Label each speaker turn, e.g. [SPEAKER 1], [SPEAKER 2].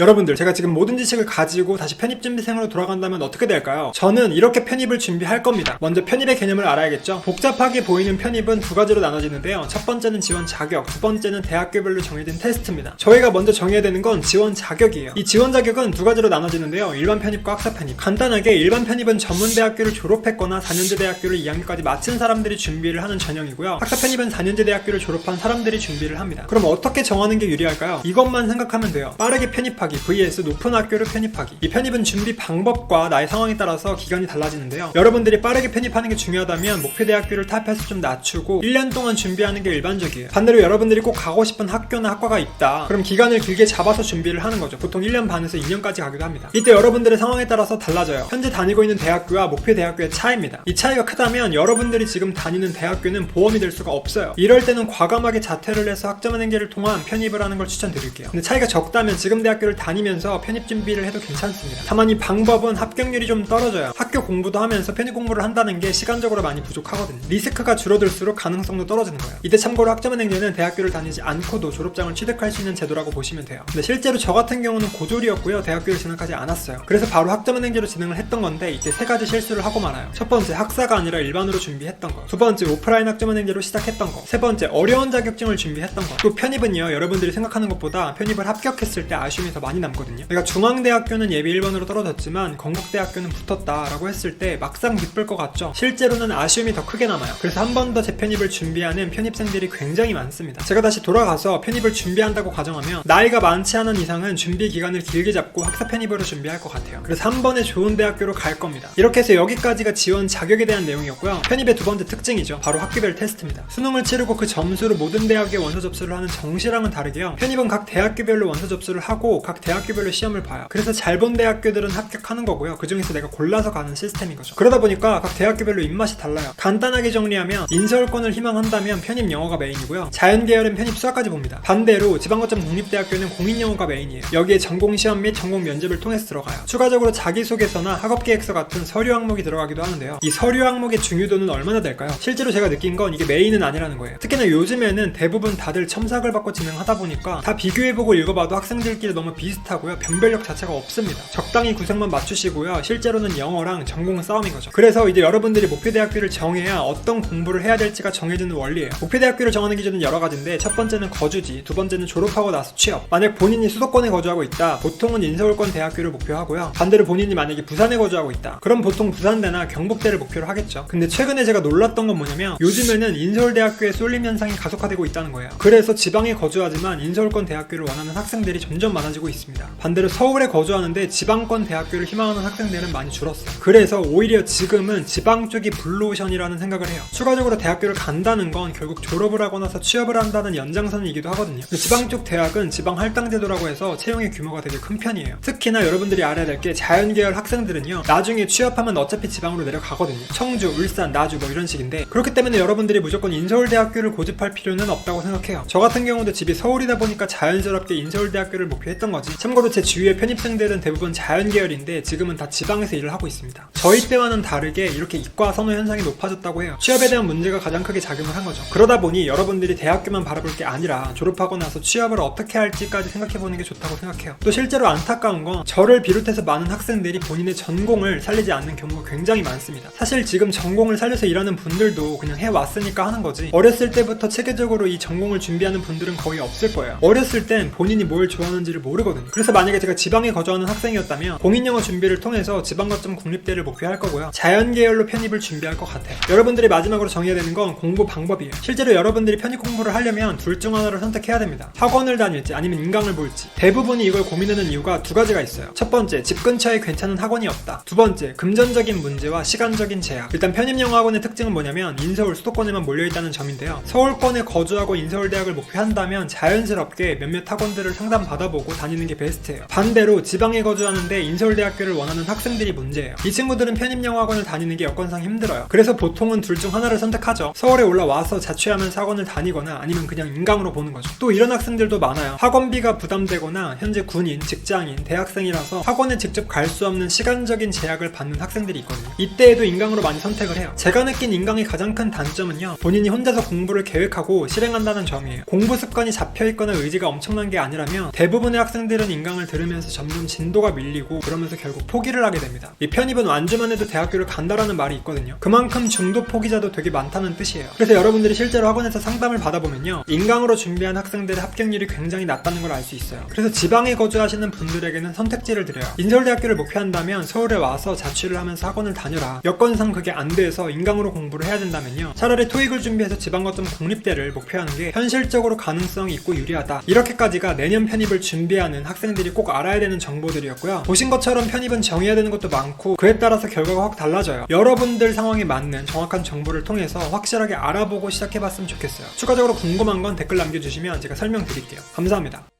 [SPEAKER 1] 여러분들, 제가 지금 모든 지식을 가지고 다시 편입준비생으로 돌아간다면 어떻게 될까요? 저는 이렇게 편입을 준비할 겁니다. 먼저 편입의 개념을 알아야겠죠? 복잡하게 보이는 편입은 두 가지로 나눠지는데요. 첫 번째는 지원 자격, 두 번째는 대학교별로 정해진 테스트입니다. 저희가 먼저 정해야 되는 건 지원 자격이에요. 이 지원 자격은 두 가지로 나눠지는데요. 일반 편입과 학사 편입. 간단하게 일반 편입은 전문대학교를 졸업했거나 4년제 대학교를 2학년까지 마친 사람들이 준비를 하는 전형이고요. 학사 편입은 4년제 대학교를 졸업한 사람들이 준비를 합니다. 그럼 어떻게 정하는 게 유리할까요? 이것만 생각하면 돼요. 빠르게 편입하기 vs 높은 학교를 편입하기. 이 편입은 준비 방법과 나의 상황에 따라서 기간이 달라지는데요. 여러분들이 빠르게 편입하는 게 중요하다면 목표 대학교를 타입해서 좀 낮추고 1년 동안 준비하는 게 일반적이에요. 반대로 여러분들이 꼭 가고 싶은 학교나 학과가 있다. 그럼 기간을 길게 잡아서 준비를 하는 거죠. 보통 1년 반에서 2년까지 가기도 합니다. 이때 여러분들의 상황에 따라서 달라져요. 현재 다니고 있는 대학교와 목표 대학교의 차이입니다. 이 차이가 크다면 여러분들이 지금 다니는 대학교는 보험이 될 수가 없어요. 이럴 때는 과감하게 자퇴를 해서 학점은 행계를 통한 편입을 하는 걸 추천드릴게요. 근데 차이가 적다면 지금 대학교를 다니면서 편입 준비를 해도 괜찮습니다. 다만 이 방법은 합격률이 좀 떨어져요. 학교 공부도 하면서 편입 공부를 한다는 게 시간적으로 많이 부족하거든요. 리스크가 줄어들수록 가능성도 떨어지는 거예요. 이때 참고로 학점은 행제는 대학교를 다니지 않고도 졸업장을 취득할 수 있는 제도라고 보시면 돼요. 근데 실제로 저 같은 경우는 고졸이었고요. 대학교를 진학하지 않았어요. 그래서 바로 학점은 행제로 진행을 했던 건데 이때 세 가지 실수를 하고 말아요. 첫 번째, 학사가 아니라 일반으로 준비했던 거. 두 번째, 오프라인 학점은 행제로 시작했던 거. 세 번째, 어려운 자격증을 준비했던 거. 또 편입은요, 여러분들이 생각하는 것보다 편입을 합격했을 때 아쉬움이 더 많이 남거든요. 그러니까 중앙대학교는 예비 1번으로 떨어졌지만 건국대학교는 붙었다라고 했을 때 막상 기쁠 것 같죠? 실제로는 아쉬움이 더 크게 남아요. 그래서 한 번 더 재편입을 준비하는 편입생들이 굉장히 많습니다. 제가 다시 돌아가서 편입을 준비한다고 가정하면 나이가 많지 않은 이상은 준비 기간을 길게 잡고 학사 편입으로 준비할 것 같아요. 그래서 한 번에 좋은 대학교로 갈 겁니다. 이렇게 해서 여기까지가 지원 자격에 대한 내용이었고요. 편입의 두 번째 특징이죠. 바로 학교별 테스트입니다. 수능을 치르고 그 점수로 모든 대학에 원서 접수를 하는 정시랑은 다르게요. 편입은 각 대학교별로 원서 접수를 하고 각 대학교별로 시험을 봐요. 그래서 잘 본 대학교들은 합격하는 거고요. 그 중에서 내가 골라서 가는 시스템인 거죠. 그러다 보니까 각 대학교별로 입맛이 달라요. 간단하게 정리하면 인서울권을 희망한다면 편입 영어가 메인이고요. 자연계열은 편입 수학까지 봅니다. 반대로 지방거점 공립대학교는 공인영어가 메인이에요. 여기에 전공시험 및 전공 면접을 통해서 들어가요. 추가적으로 자기소개서나 학업계획서 같은 서류 항목이 들어가기도 하는데요. 이 서류 항목의 중요도는 얼마나 될까요? 실제로 제가 느낀 건 이게 메인은 아니라는 거예요. 특히나 요즘에는 대부분 다들 첨삭을 받고 진행하다 보니까 다 비교해보고 읽어봐도 학생들끼리 너무 비슷하고요. 변별력 자체가 없습니다. 적당히 구성만 맞추시고요. 실제로는 영어랑 전공 싸움인 거죠. 그래서 이제 여러분들이 목표대학교를 정해야 어떤 공부를 해야 될지가 정해지는 원리예요. 목표대학교를 정하는 기준은 여러 가지인데 첫 번째는 거주지, 두 번째는 졸업하고 나서 취업. 만약 본인이 수도권에 거주하고 있다, 보통은 인서울권 대학교를 목표하고요. 반대로 본인이 만약에 부산에 거주하고 있다, 그럼 보통 부산대나 경북대를 목표로 하겠죠. 근데 최근에 제가 놀랐던 건 뭐냐면 요즘에는 인서울대학교의 쏠림 현상이 가속화되고 있다는 거예요. 그래서 지방에 거주하지만 인서울권 대학교를 원하는 학생들이 점점 많아지고 있습니다. 반대로 서울에 거주하는데 지방권 대학교를 희망하는 학생들은 많이 줄었어요. 그래서 오히려 지금은 지방 쪽이 블루오션이라는 생각을 해요. 추가적으로 대학교를 간다는 건 결국 졸업을 하고 나서 취업을 한다는 연장선이기도 하거든요. 지방 쪽 대학은 지방 할당제도라고 해서 채용의 규모가 되게 큰 편이에요. 특히나 여러분들이 알아야 될 게 자연계열 학생들은요, 나중에 취업하면 어차피 지방으로 내려가거든요. 청주, 울산, 나주 뭐 이런 식인데, 그렇기 때문에 여러분들이 무조건 인서울대학교를 고집할 필요는 없다고 생각해요. 저 같은 경우도 집이 서울이다 보니까 자연스럽게 인서울대학교를 목표했던 거지. 참고로 제 주위의 편입생들은 대부분 자연계열인데 지금은 다 지방에서 일을 하고 있습니다. 저희 때와는 다르게 이렇게 이과 선호 현상이 높아졌다고 해요. 취업에 대한 문제가 가장 크게 작용을 한 거죠. 그러다 보니 여러분들이 대학교만 바라볼 게 아니라 졸업하고 나서 취업을 어떻게 할지까지 생각해보는 게 좋다고 생각해요. 또 실제로 안타까운 건 저를 비롯해서 많은 학생들이 본인의 전공을 살리지 않는 경우가 굉장히 많습니다. 사실 지금 전공을 살려서 일하는 분들도 그냥 해왔으니까 하는 거지, 어렸을 때부터 체계적으로 이 전공을 준비하는 분들은 거의 없을 거예요. 어렸을 땐 본인이 뭘 좋아하는지를 모르거든요. 그래서 만약에 제가 지방에 거주하는 학생이었다면 공인영어 준비를 통해서 지방거점 공립대를 목표할 거고요. 자연계열로 편입을 준비할 것 같아요. 여러분들이 마지막으로 정해야 되는 건 공부 방법이에요. 실제로 여러분들이 편입 공부를 하려면 둘 중 하나를 선택해야 됩니다. 학원을 다닐지 아니면 인강을 볼지. 대부분이 이걸 고민하는 이유가 두 가지가 있어요. 첫 번째, 집 근처에 괜찮은 학원이 없다. 두 번째, 금전적인 문제와 시간적인 제약. 일단 편입영어 학원의 특징은 뭐냐면 인서울 수도권에만 몰려있다는 점인데요. 서울권에 거주하고 인서울대학을 목표한다면 자연스럽게 몇몇 학원들을 상담받아보고 다니는 게 베스트예요. 반대로 지방에 거주하는데 인서울대학교를 원하는 학생들이 문제예요. 이 친구들은 편입영어 학원을 다니는 게 여건상 힘들어요. 그래서 보통은 둘 중 하나를 선택하죠. 서울에 올라와서 자취하면서 학원을 다니거나 아니면 그냥 인강으로 보는 거죠. 또 이런 학생들도 많아요. 학원비가 부담되거나 현재 군인, 직장인, 대학생이라서 학원에 직접 갈 수 없는 시간적인 제약을 받는 학생들이 있거든요. 이때에도 인강으로 많이 선택을 해요. 제가 느낀 인강의 가장 큰 단점은요, 본인이 혼자서 공부를 계획하고 실행한다는 점이에요. 공부 습관이 잡혀있거나 의지가 엄청난 게 아니라면 대부분의 학생들이 학생들은 인강을 들으면서 점점 진도가 밀리고 그러면서 결국 포기를 하게 됩니다. 이 편입은 완주만 해도 대학교를 간다라는 말이 있거든요. 그만큼 중도 포기자도 되게 많다는 뜻이에요. 그래서 여러분들이 실제로 학원에서 상담을 받아보면요, 인강으로 준비한 학생들의 합격률이 굉장히 낮다는 걸 알 수 있어요. 그래서 지방에 거주하시는 분들에게는 선택지를 드려요. 인서울대학교를 목표한다면 서울에 와서 자취를 하면서 학원을 다녀라. 여건상 그게 안 돼서 인강으로 공부를 해야 된다면요, 차라리 토익을 준비해서 지방 거점 공립대를 목표하는 게 현실적으로 가능성이 있고 유리하다. 이렇게까지가 내년 편입을 준비하는 학생들이 꼭 알아야 되는 정보들이었고요. 보신 것처럼 편입은 정해야 되는 것도 많고 그에 따라서 결과가 확 달라져요. 여러분들 상황에 맞는 정확한 정보를 통해서 확실하게 알아보고 시작해봤으면 좋겠어요. 추가적으로 궁금한 건 댓글 남겨주시면 제가 설명드릴게요. 감사합니다.